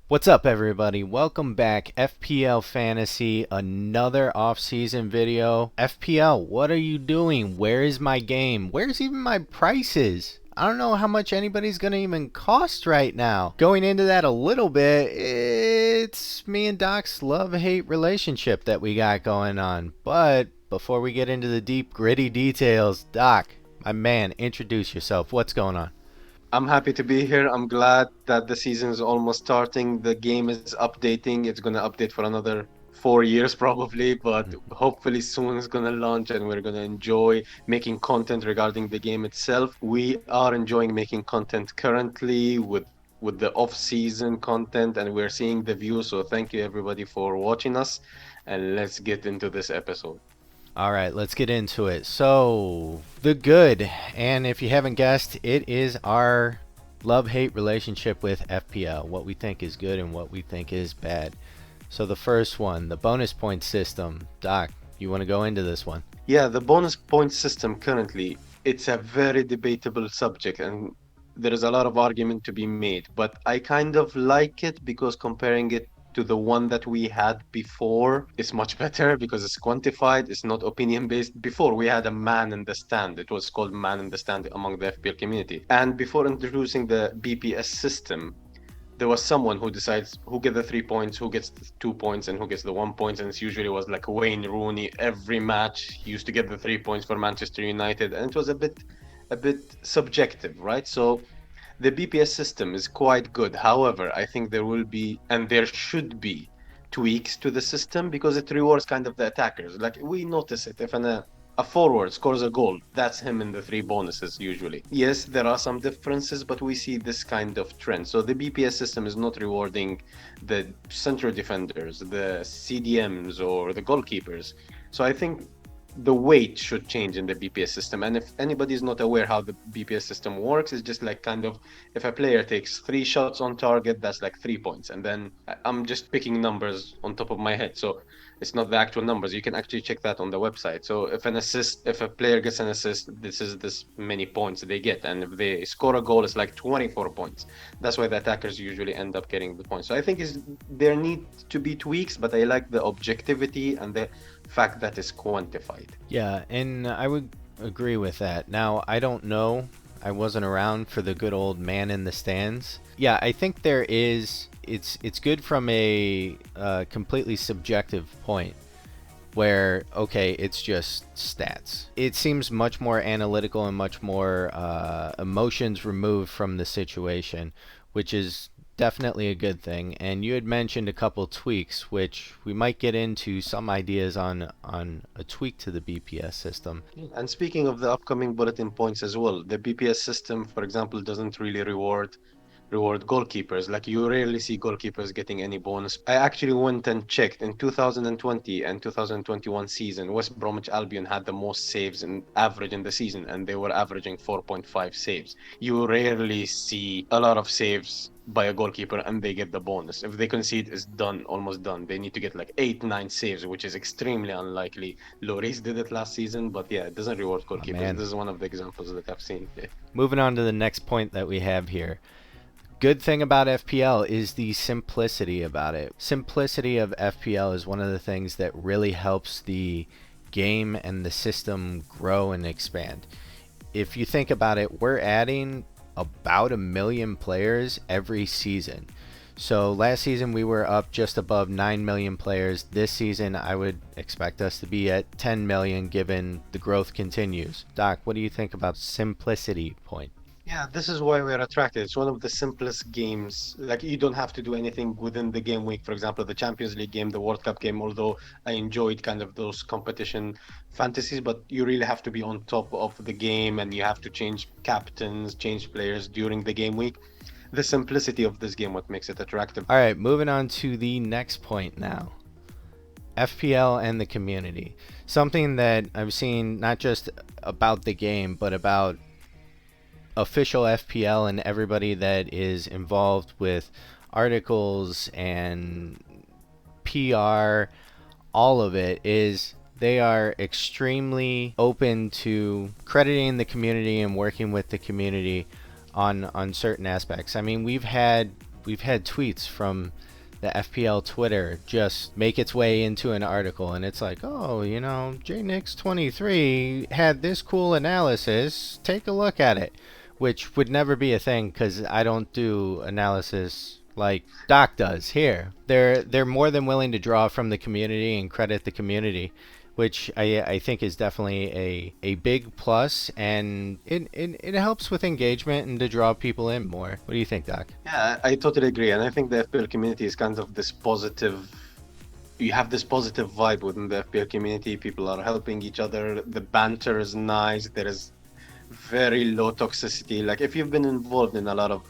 What's up, everybody? Welcome back. FPL Fantasy, another off-season video. FPL, what are you doing? Where is my game? Where's even my prices? I don't know how much anybody's gonna even cost right now. Going into that a little bit, it's me and Doc's love-hate relationship that we got going on. But before we get into the deep, gritty details, Doc, my man, introduce yourself. What's going on? I'm happy to be here. I'm glad that the season is almost starting. The game is updating. It's going to update for another 4 years probably, but hopefully soon it's going to launch and we're going to enjoy making content regarding the game itself. We are enjoying making content currently with the off-season content and we're seeing the views. So thank you everybody for watching us and let's get into this episode. All right, let's get into it. So, the good, and if you haven't guessed, it is our love-hate relationship with FPL, what we think is good and what we think is bad. So, the first one, the bonus point system. Doc, you want to go into this one? Yeah, the bonus point system currently, it's a very debatable subject and there is a lot of argument to be made, but I kind of like it because comparing it to the one that we had before is much better because it's quantified, it's not opinion based. Before we had a man in the stand, it was called man in the stand among the FPL community. And before introducing the BPS system, there was someone who decides who gets the 3 points, who gets the 2 points, and who gets the 1 point. And it usually was like Wayne Rooney. Every match he used to get the 3 points for Manchester United, and it was a bit subjective, right? So the BPS system is quite good. However, I think there will be and there should be tweaks to the system because it rewards kind of the attackers. Like we notice it if a forward scores a goal, that's him in the three bonuses usually. Yes, there are some differences, but we see this kind of trend. So the BPS system is not rewarding the central defenders, the CDMs, or the goalkeepers. So I think the weight should change in the BPS system. And if anybody is not aware how the BPS system works, it's just like kind of if a player takes 3 shots on target, that's like 3 points. And then I'm just picking numbers on top of my head. So it's not the actual numbers. You can actually check that on the website. So if a player gets an assist, this is this many points they get. And if they score a goal, it's like 24 points. That's why the attackers usually end up getting the points. So I think there need to be tweaks, but I like the objectivity and the fact that it's quantified. Yeah, and I would agree with that. Now, I don't know. I wasn't around for the good old man in the stands. Yeah, I think there is. It's good from a completely subjective point where okay, it's just stats. It seems much more analytical and much more emotions removed from the situation, which is definitely a good thing. And you had mentioned a couple tweaks, which we might get into some ideas on a tweak to the BPS system. And speaking of the upcoming bulletin points as well, the BPS system, for example, doesn't really reward goalkeepers. Like you rarely see goalkeepers getting any bonus. I actually went and checked in 2020 and 2021 season, West Bromwich Albion had the most saves in average in the season, and they were averaging 4.5 saves. You rarely see a lot of saves by a goalkeeper and they get the bonus. If they concede, it's done, almost done. They need to get like 8, 9 saves, which is extremely unlikely. Lloris did it last season, but yeah, it doesn't reward Oh, goalkeepers. man. This is one of the examples that I've seen. Yeah. Moving on to the next point that we have here. Good thing about FPL is the simplicity about it. Simplicity of FPL is one of the things that really helps the game and the system grow and expand. If you think about it, we're adding about 1 million players every season. So last season we were up just above 9 million players. This season I would expect us to be at 10 million given the growth continues. Doc, what do you think about simplicity point? Yeah, this is why we're attracted. It's one of the simplest games. Like you don't have to do anything within the game week. For example, the Champions League game, the World Cup game, although I enjoyed kind of those competition fantasies, but you really have to be on top of the game and you have to change captains, change players during the game week. The simplicity of this game, what makes it attractive. All right, moving on to the next point now. FPL and the community. Something that I've seen not just about the game, but about official FPL and everybody that is involved with articles and PR, all of it is they are extremely open to crediting the community and working with the community on certain aspects. I mean, we've had we've had tweets from the FPL Twitter just make its way into an article, and it's like, oh, JNix23 had this cool analysis. Take a look at it, which would never be a thing because I don't do analysis like Doc does here. They're more than willing to draw from the community and credit the community, which I think is definitely a big plus, and it helps with engagement and to draw people in more. What do you think, Doc? Yeah, I totally agree. And I think the FPL community is kind of this positive, you have this positive vibe within the FPL community. People are helping each other. The banter is nice. There is very low toxicity. Like if you've been involved in a lot of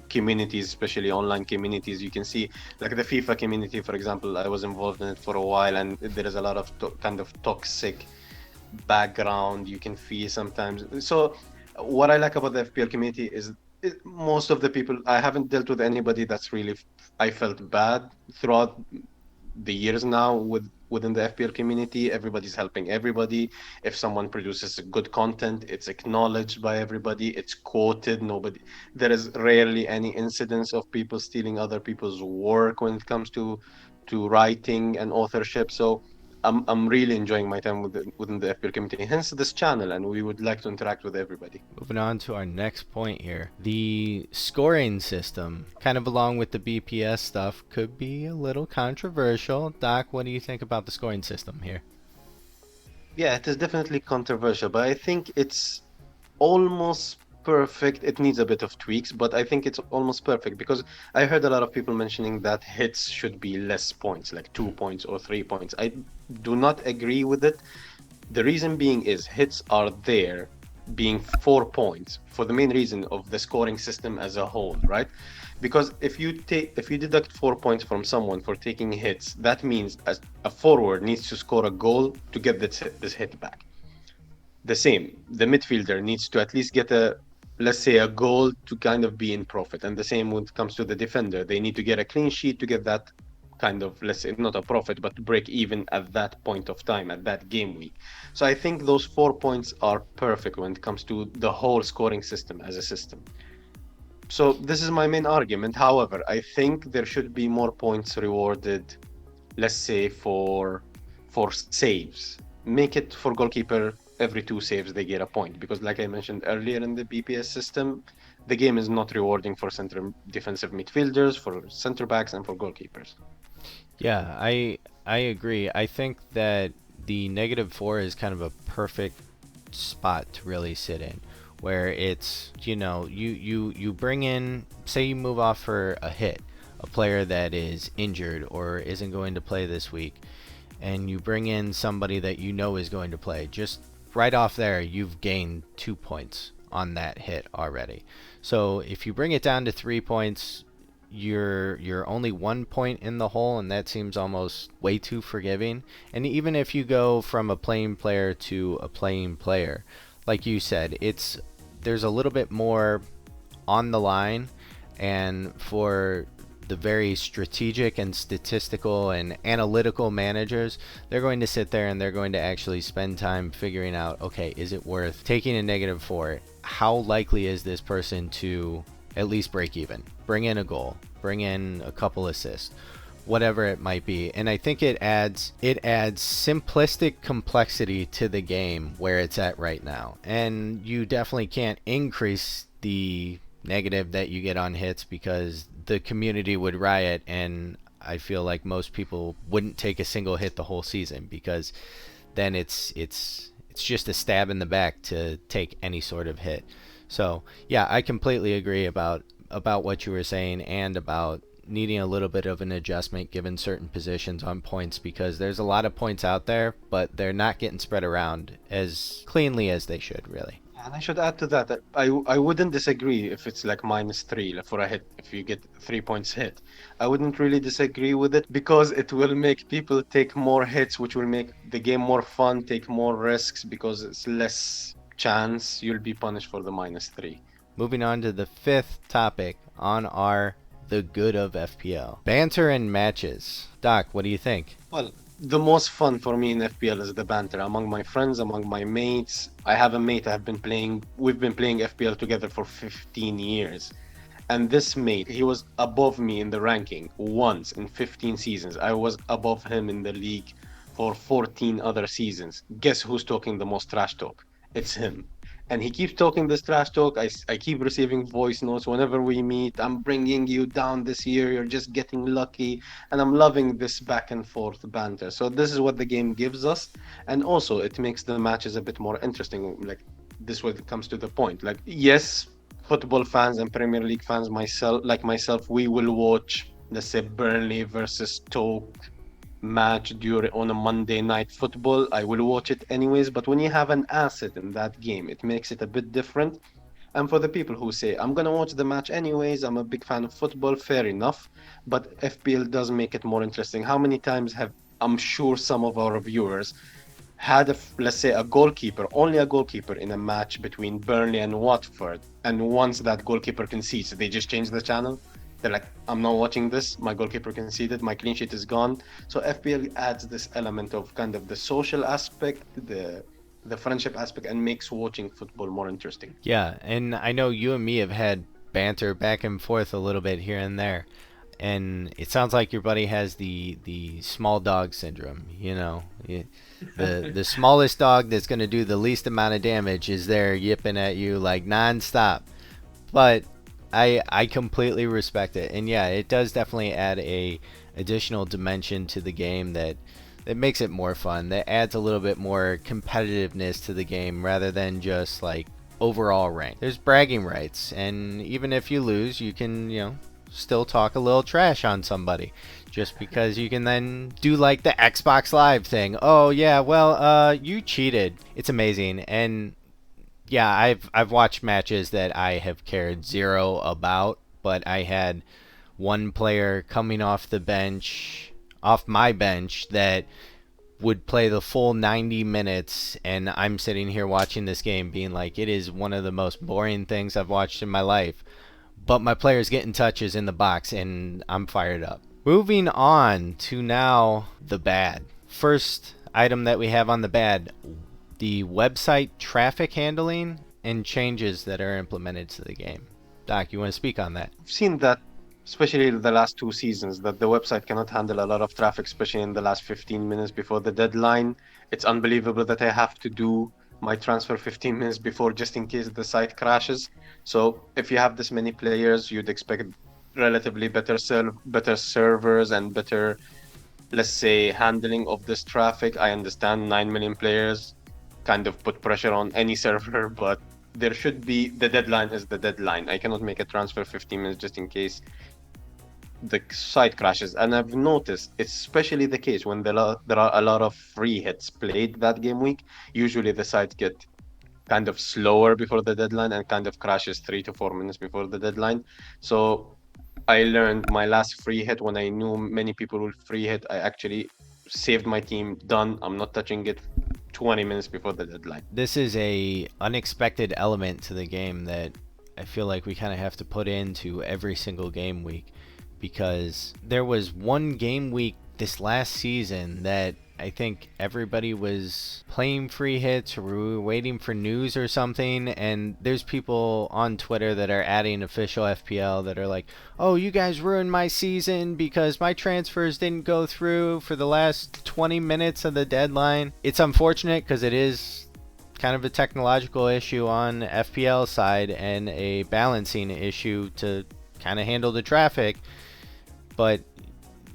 communities, especially online communities, you can see like the FIFA community, for example, I was involved in it for a while, and there is a lot of kind of toxic background you can feel sometimes. So what I like about the FPL community is most of the people, I haven't dealt with anybody that's really I felt bad throughout the years now within the FPL community. Everybody's helping everybody. If someone produces good content, it's acknowledged by everybody. It's quoted. Nobody, there is rarely any incidents of people stealing other people's work when it comes to writing and authorship. So I'm really enjoying my time within the FPL community. Hence this channel, and we would like to interact with everybody. Moving on to our next point here. The scoring system, kind of along with the BPS stuff, could be a little controversial. Doc, what do you think about the scoring system here? Yeah, it is definitely controversial, but I think it's almost perfect. It needs a bit of tweaks, but I think it's almost perfect because I heard a lot of people mentioning that hits should be less points, like 2 points or 3 points. I do not agree with it. The reason being is hits are there being 4 points for the main reason of the scoring system as a whole, right? Because if you deduct 4 points from someone for taking hits, that means a forward needs to score a goal to get this hit back. The same, the midfielder needs to at least get let's say a goal to kind of be in profit. And the same when it comes to the defender, they need to get a clean sheet to get that kind of, let's say, not a profit, but break even at that point of time, at that game week. So I think those 4 points are perfect when it comes to the whole scoring system as a system. So this is my main argument. However, I think there should be more points rewarded, let's say for saves. Make it for goalkeeper, every 2 saves they get a point, because like I mentioned earlier in the BPS system, the game is not rewarding for center defensive midfielders, for center backs, and for goalkeepers. Yeah, I agree. I think that the -4 is kind of a perfect spot to really sit in, where it's, you bring in, say you move off for a hit, a player that is injured or isn't going to play this week, and you bring in somebody that you know is going to play. Just right off there, you've gained 2 points on that hit already. So if you bring it down to 3 points, you're only 1 point in the hole, and that seems almost way too forgiving. And even if you go from a playing player to a playing player, like you said, there's a little bit more on the line, and for the very strategic and statistical and analytical managers, they're going to sit there and they're going to actually spend time figuring out, okay, is it worth taking a -4? How likely is this person to at least break even, bring in a goal, bring in a couple assists, whatever it might be? And I think it adds simplistic complexity to the game where it's at right now. And you definitely can't increase the negative that you get on hits, because the community would riot, and I feel like most people wouldn't take a single hit the whole season, because then it's just a stab in the back to take any sort of hit. So yeah, I completely agree about what you were saying, and about needing a little bit of an adjustment given certain positions on points, because there's a lot of points out there, but they're not getting spread around as cleanly as they should, really. And I should add to that, that I wouldn't disagree if it's like -3 like for a hit, if you get 3 points hit. I wouldn't really disagree with it because it will make people take more hits, which will make the game more fun, take more risks, because it's less chance you'll be punished for the -3. Moving on to the fifth topic on our The Good of FPL. Banter and matches. Doc, what do you think? Well, the most fun for me in FPL is the banter among my friends, among my mates. I have a mate we've been playing FPL together for 15 years. And this mate, he was above me in the ranking once in 15 seasons. I was above him in the league for 14 other seasons. Guess who's talking the most trash talk? It's him. And he keeps talking this trash talk. I keep receiving voice notes whenever we meet. I'm bringing you down this year. You're just getting lucky. And I'm loving this back and forth banter. So, this is what the game gives us. And also, it makes the matches a bit more interesting. Like, this when it comes to the point. Like, yes, football fans and Premier League fans, myself, we will watch, let's say, Burnley versus Stoke match during on a Monday night football. I will watch it anyways. But when you have an asset in that game, it makes it a bit different. And for the people who say, I'm gonna watch the match anyways, I'm a big fan of football, fair enough. But FPL does make it more interesting. How many times have I'm sure some of our viewers had let's say a goalkeeper, only a goalkeeper in a match between Burnley and Watford, and once that goalkeeper concedes, they just change the channel. They're like, I'm not watching this. My goalkeeper conceded. My clean sheet is gone. So FPL adds this element of kind of the social aspect, the friendship aspect, and makes watching football more interesting. Yeah, and I know you and me have had banter back and forth a little bit here and there. And it sounds like your buddy has the small dog syndrome. The smallest dog that's going to do the least amount of damage is there yipping at you like nonstop. But I completely respect it, and yeah, it does definitely add a additional dimension to the game that makes it more fun. That adds a little bit more competitiveness to the game rather than just like overall rank. There's bragging rights, and even if you lose, you can still talk a little trash on somebody, just because you can then do like the Xbox Live thing. Oh yeah, well you cheated. It's amazing. And yeah, I've watched matches that I have cared zero about, but I had one player coming off my bench, that would play the full 90 minutes, and I'm sitting here watching this game being like, it is one of the most boring things I've watched in my life. But my player's getting touches in the box, and I'm fired up. Moving on to now the bad. First item that we have on the bad, the website traffic handling and changes that are implemented to the game. Doc, you want to speak on that? I've seen that, especially the last 2 seasons, that the website cannot handle a lot of traffic, especially in the last 15 minutes before the deadline. It's unbelievable that I have to do my transfer 15 minutes before just in case the site crashes. So if you have this many players, you'd expect relatively better servers and better, let's say, handling of this traffic. I understand 9 million players kind of put pressure on any server, but there should be the deadline is the deadline. I cannot make a transfer 15 minutes just in case the site crashes. And I've noticed it's especially the case when there are a lot of free hits played that game week. Usually the sites get kind of slower before the deadline and kind of crashes 3 to 4 minutes before the deadline. So I learned my last free hit when I knew many people will free hit. I actually saved my team. Done. I'm not touching it 20 minutes before the deadline. This is a unexpected element to the game that I feel like we kind of have to put into every single game week, because there was one game week this last season that I think everybody was playing free hits, or we were waiting for news or something, and there's people on Twitter that are adding official FPL that are like, oh, you guys ruined my season because my transfers didn't go through for the last 20 minutes of the deadline. It's unfortunate because it is kind of a technological issue on FPL side and a balancing issue to kind of handle the traffic, but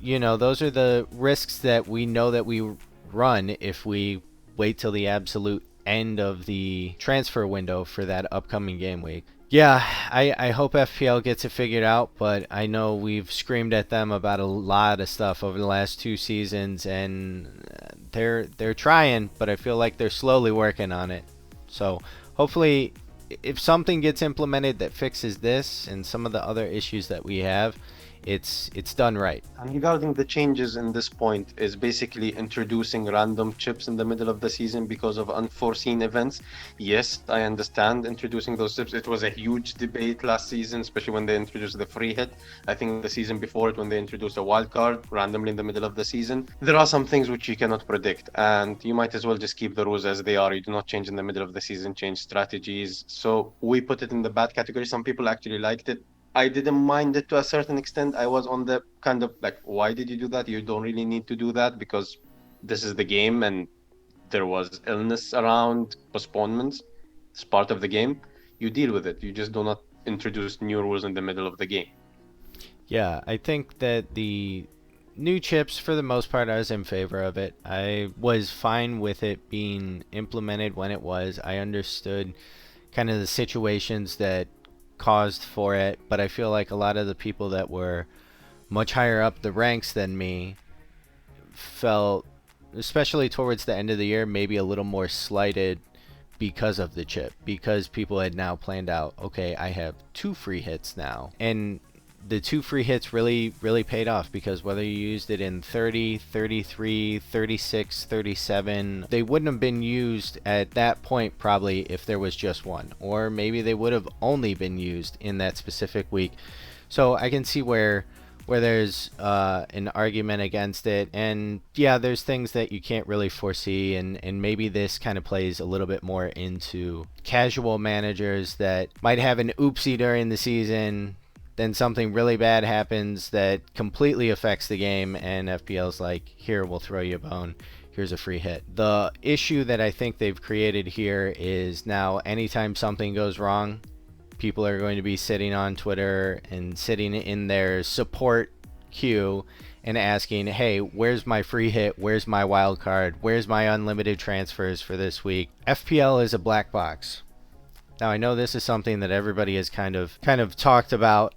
those are the risks that we know that we run if we wait till the absolute end of the transfer window for that upcoming game week. Yeah, I hope FPL gets it figured out, but I know we've screamed at them about a lot of stuff over the last 2 seasons, and they're trying, but I feel like they're slowly working on it. So hopefully, if something gets implemented that fixes this and some of the other issues that we have, it's done right. And regarding the changes in this point is basically introducing random chips in the middle of the season because of unforeseen events. Yes, I understand introducing those chips. It was a huge debate last season, especially when they introduced the free hit. I think the season before it when they introduced a wild card randomly in the middle of the season. There are some things which you cannot predict, and you might as well just keep the rules as they are. You do not change in the middle of the season, change strategies. So we put it in the bad category. Some people actually liked it. I didn't mind it to a certain extent. I was on the kind of like, why did you do that? You don't really need to do that because this is the game and there was illness around, postponements. It's part of the game. You deal with it. You just do not introduce new rules in the middle of the game. Yeah, I think that the new chips, for the most part, I was in favor of it. I was fine with it being implemented when it was. I understood kind of the situations that caused for it, but I feel like a lot of the people that were much higher up the ranks than me felt, especially towards the end of the year, maybe a little more slighted because of the chip, because people had now planned out, okay, I have 2 free hits now. And the 2 free hits really paid off, because whether you used it in 30, 33, 36, 37, they wouldn't have been used at that point probably if there was just one, or maybe they would have only been used in that specific week. So I can see where there's an argument against it. And yeah, there's things that you can't really foresee, and maybe this kind of plays a little bit more into casual managers that might have an oopsie during the season, then something really bad happens that completely affects the game, and FPL's like, here, we'll throw you a bone. Here's a free hit. The issue that I think they've created here is now anytime something goes wrong, people are going to be sitting on Twitter and sitting in their support queue and asking, hey, where's my free hit? Where's my wild card? Where's my unlimited transfers for this week? FPL is a black box. Now, I know this is something that everybody has kind of talked about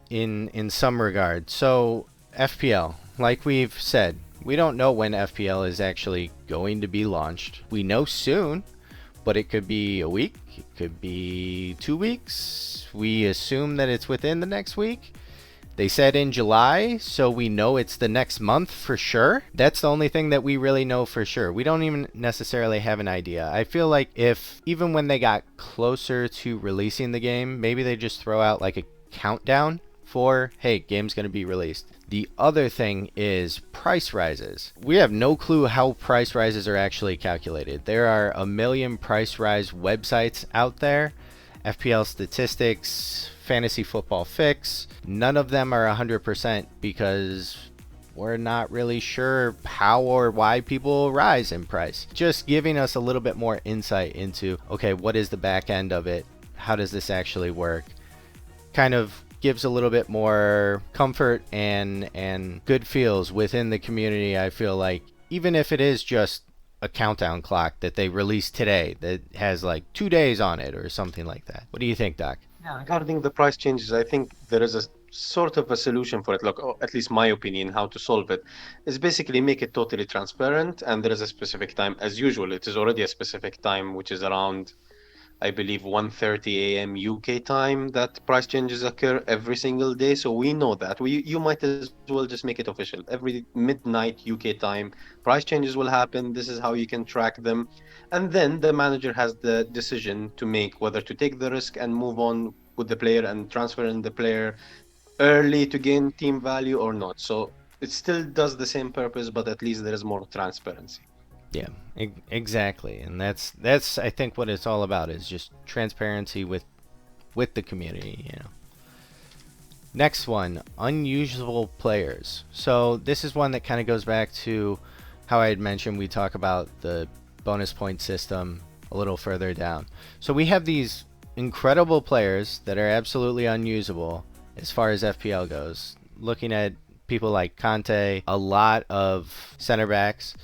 in some regard. So FPL, like we've said, we don't know when FPL is actually going to be launched. We know soon, but it could be a week, it could be 2 weeks. We assume that it's within the next week. They said in July, so we know it's the next month for sure. That's the only thing that we really know for sure. We don't even necessarily have an idea. I feel like if even when they got closer to releasing the game, maybe they just throw out like a countdown for, hey, game's going to be released. The other thing is price rises. We have no clue how price rises are actually calculated. There are a million price rise websites out there. FPL Statistics, Fantasy Football Fix. None of them are 100% because we're not really sure how or why people rise in price. Just giving us a little bit more insight into, okay, what is the back end of it? How does this actually work? Kind of gives a little bit more comfort and good feels within the community. I feel like, even if it is just a countdown clock that they released today that has like 2 days on it or something like that. What do you think, Doc? Yeah, regarding the price changes, I think there is a sort of a solution for it. Look, or at least my opinion, how to solve it is basically make it totally transparent, and there is a specific time. As usual, it is already a specific time, which is around, I believe, 1:30 a.m. UK time, that price changes occur every single day. So we know that. You might as well just make it official. Every midnight UK time, price changes will happen. This is how you can track them. And then the manager has the decision to make whether to take the risk and move on with the player and transfer in the player early to gain team value or not. So it still does the same purpose, but at least there is more transparency. Yeah, exactly. And that's I think what it's all about, is just transparency with the community, you know. Next one, unusual players. So this is one that kind of goes back to how I had mentioned we talk about the bonus point system a little further down. So we have these incredible players that are absolutely unusable as far as FPL goes. Looking at people like Conte, a lot of center backs,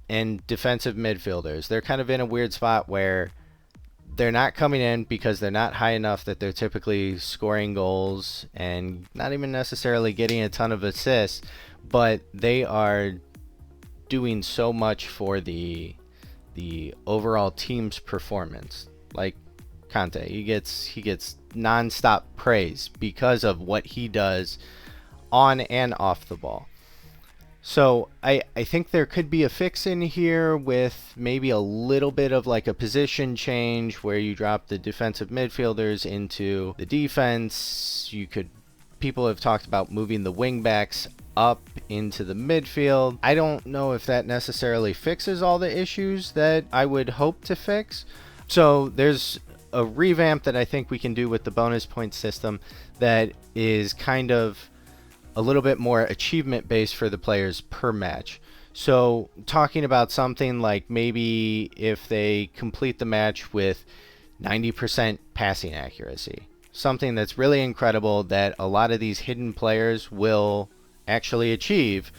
and defensive midfielders. They're kind of in a weird spot where they're not coming in because they're not high enough that they're typically scoring goals and not even necessarily getting a ton of assists, but they are doing so much for the overall team's performance. Like Conte, he gets non-stop praise because of what he does on and off the ball. So I think there could be a fix in here with maybe a little bit of like a position change where you drop the defensive midfielders into the defense. People have talked about moving the wingbacks up into the midfield. I don't know if that necessarily fixes all the issues that I would hope to fix. So there's a revamp that I think we can do with the bonus point system that is kind of a little bit more achievement based for the players per match. So, talking about something like maybe if they complete the match with 90% passing accuracy, something that's really incredible that a lot of these hidden players will actually achieve,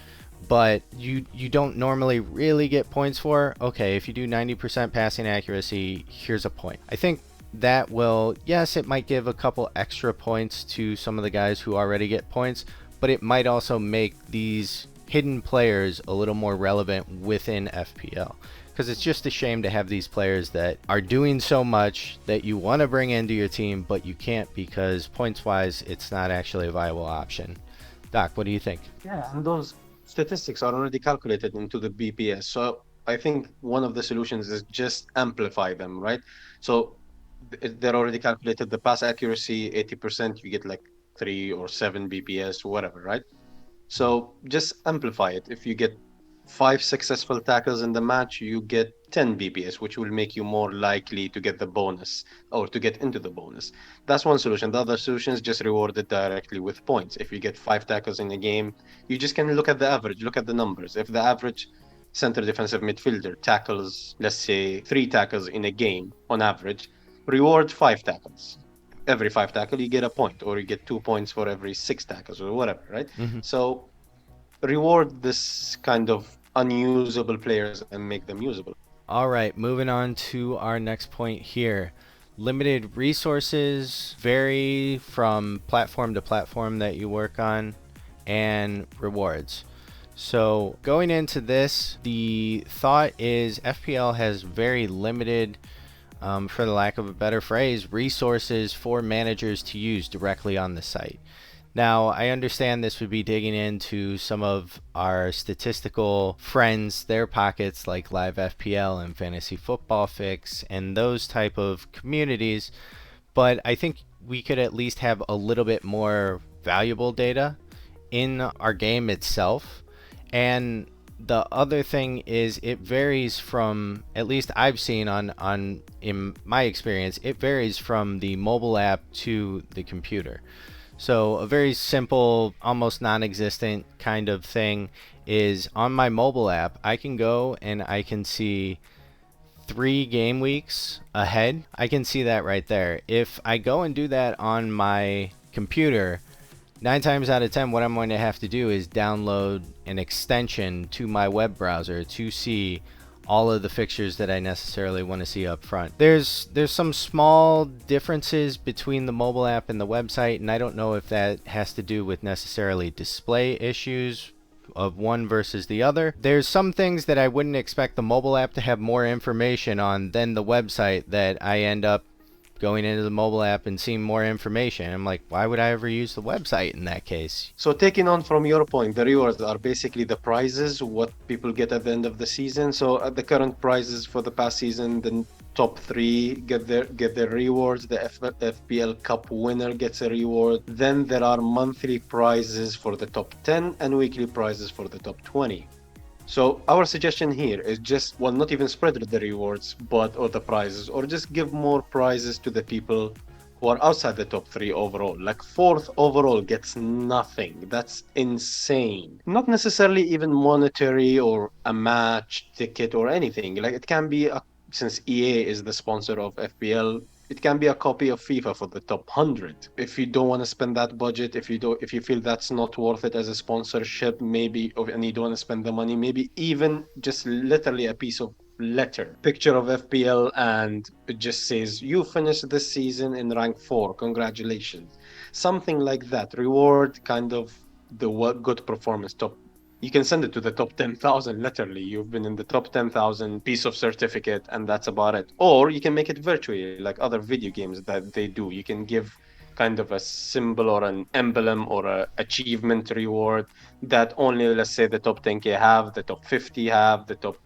but you don't normally really get points for. Okay, if you do 90% passing accuracy, here's a point. I think that will, yes, it might give a couple extra points to some of the guys who already get points, but it might also make these hidden players a little more relevant within FPL. Because it's just a shame to have these players that are doing so much that you want to bring into your team, but you can't because points-wise, it's not actually a viable option. Doc, what do you think? Yeah, and those statistics are already calculated into the BPS. So I think one of the solutions is just amplify them, right? So they're already calculated the pass accuracy, 80%, you get like 3 or 7 BPS, whatever, right? So just amplify it. If you get 5 successful tackles in the match, you get 10 BPS, which will make you more likely to get the bonus or to get into the bonus. That's one solution. The other solution is just reward it directly with points. If you get 5 tackles in a game, you just can look at the average, look at the numbers. If the average center defensive midfielder tackles, let's say 3 tackles in a game on average, reward 5 tackles. Every 5 tackle, you get a point, or you get 2 points for every 6 tackles, or whatever, right? Mm-hmm. So reward this kind of unusable players and make them usable. All right, moving on to our next point here. Limited resources vary from platform to platform that you work on, and rewards. So, going into this, the thought is FPL has very limited, for the lack of a better phrase, resources for managers to use directly on the site. Now, I understand this would be digging into some of our statistical friends, their pockets like Live FPL and Fantasy Football Fix and those type of communities, but I think we could at least have a little bit more valuable data in our game itself. And the other thing is it varies from, at least I've seen on in my experience, it varies from the mobile app to the computer. So a very simple, almost non-existent kind of thing is on my mobile app, I can go and I can see 3 game weeks ahead. I can see that right there. If I go and do that on my computer, 9 times out of 10, what I'm going to have to do is download an extension to my web browser to see all of the fixtures that I necessarily want to see up front. There's some small differences between the mobile app and the website, and I don't know if that has to do with necessarily display issues of one versus the other. There's some things that I wouldn't expect the mobile app to have more information on than the website that I end up going into the mobile app and seeing more information. I'm like, why would I ever use the website in that case? So taking on from your point, the rewards are basically the prizes, what people get at the end of the season. So at the current prizes for the past season, the top 3 get their rewards. The FPL Cup winner gets a reward. Then there are monthly prizes for the top 10 and weekly prizes for the top 20. So our suggestion here is just, well, not even spread the rewards, but or the prizes, or just give more prizes to the people who are outside the top 3 overall. Like fourth overall gets nothing. That's insane. Not necessarily even monetary or a match ticket or anything. Like it can be since EA is the sponsor of FPL, it can be a copy of FIFA for the top 100. If you don't want to spend that budget, if you feel that's not worth it as a sponsorship, maybe, and you don't want to spend the money, maybe even just literally a piece of letter, picture of FPL, and it just says you finished this season in rank 4. Congratulations. Something like that. Reward kind of the good performance top. You can send it to the top 10,000, literally. You've been in the top 10,000 piece of certificate, and that's about it. Or you can make it virtually, like other video games that they do. You can give kind of a symbol or an emblem or a achievement reward that only, let's say, the top 10K have, the top 50 have, the top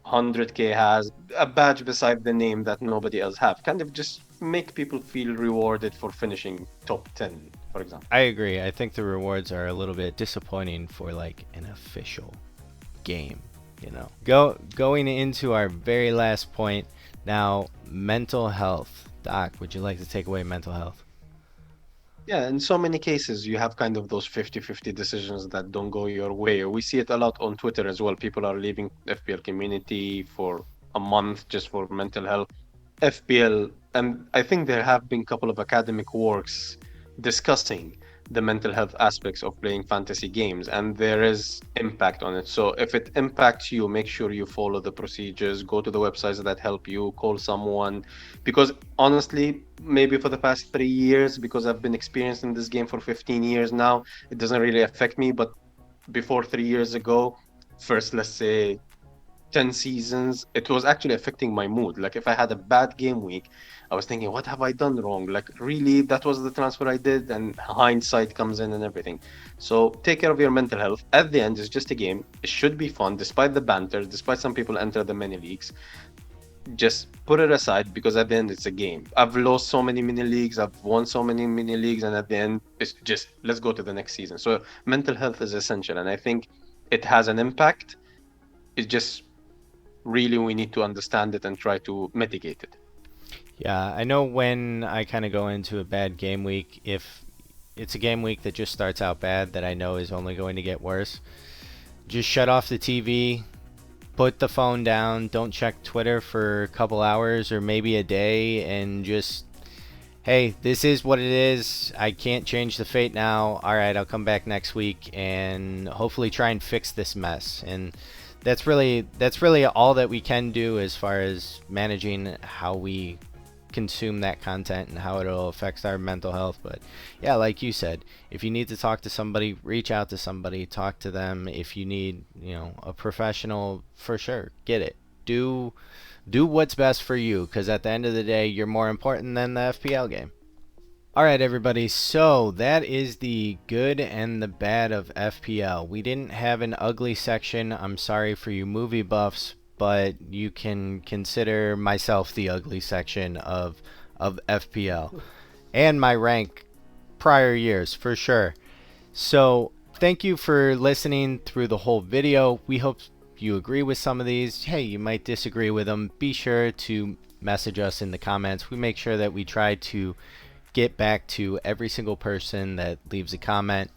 100K has, a badge beside the name that nobody else have. Kind of just make people feel rewarded for finishing top 10, for example. I agree. I think the rewards are a little bit disappointing for like an official game, you know. Going into our very last point now, mental health. Doc, would you like to take away mental health? Yeah, in so many cases, you have kind of those 50-50 decisions that don't go your way. We see it a lot on Twitter as well. People are leaving FPL community for a month just for mental health. FPL, and I think there have been a couple of academic works discussing the mental health aspects of playing fantasy games, and there is impact on it. So if it impacts you, make sure you follow the procedures, go to the websites that help you, call someone. Because honestly, maybe for the past 3 years, because I've been experienced in this game for 15 years now, it doesn't really affect me. But before 3 years ago, first, let's say 10 seasons, it was actually affecting my mood. Like if I had a bad game week, I was thinking, what have I done wrong? Like really, that was the transfer I did, and hindsight comes in and everything. So take care of your mental health. At the end, it's just a game. It should be fun, despite the banter, despite some people enter the mini leagues. Just put it aside because at the end it's a game. I've lost so many mini leagues, I've won so many mini leagues, and at the end it's just let's go to the next season. So mental health is essential, and I think it has an impact. It's just really we need to understand it and try to mitigate it. Yeah, I know when I kind of go into a bad game week, if it's a game week that just starts out bad that I know is only going to get worse, just shut off the TV, put the phone down, don't check Twitter for a couple hours or maybe a day, and just, hey, this is what it is. I can't change the fate now. All right, I'll come back next week and hopefully try and fix this mess. And that's really all that we can do as far as managing how we consume that content and how it'll affect our mental health. But yeah, like you said, if you need to talk to somebody, reach out to somebody, talk to them. If you need, a professional, for sure, get it. Do what's best for you, because at the end of the day, you're more important than the FPL game. All right, everybody. So that is the good and the bad of FPL. We didn't have an ugly section. I'm sorry for you movie buffs, but you can consider myself the ugly section of FPL and my rank prior years for sure. So thank you for listening through the whole video. We hope you agree with some of these. Hey, you might disagree with them. Be sure to message us in the comments. We make sure that we try to get back to every single person that leaves a comment.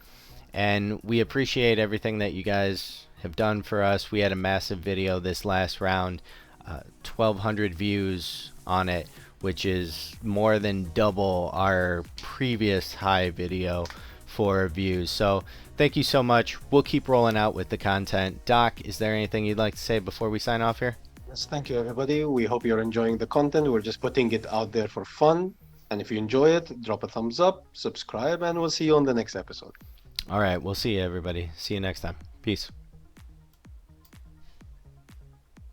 And we appreciate everything that you guys have done for us. We had a massive video this last round, 1,200 views on it, which is more than double our previous high video for views. So thank you so much. We'll keep rolling out with the content. Doc, is there anything you'd like to say before we sign off here? Yes, thank you, everybody. We hope you're enjoying the content. We're just putting it out there for fun. And if you enjoy it, drop a thumbs up, subscribe, and we'll see you on the next episode. All right, we'll see you, everybody. See you next time. Peace.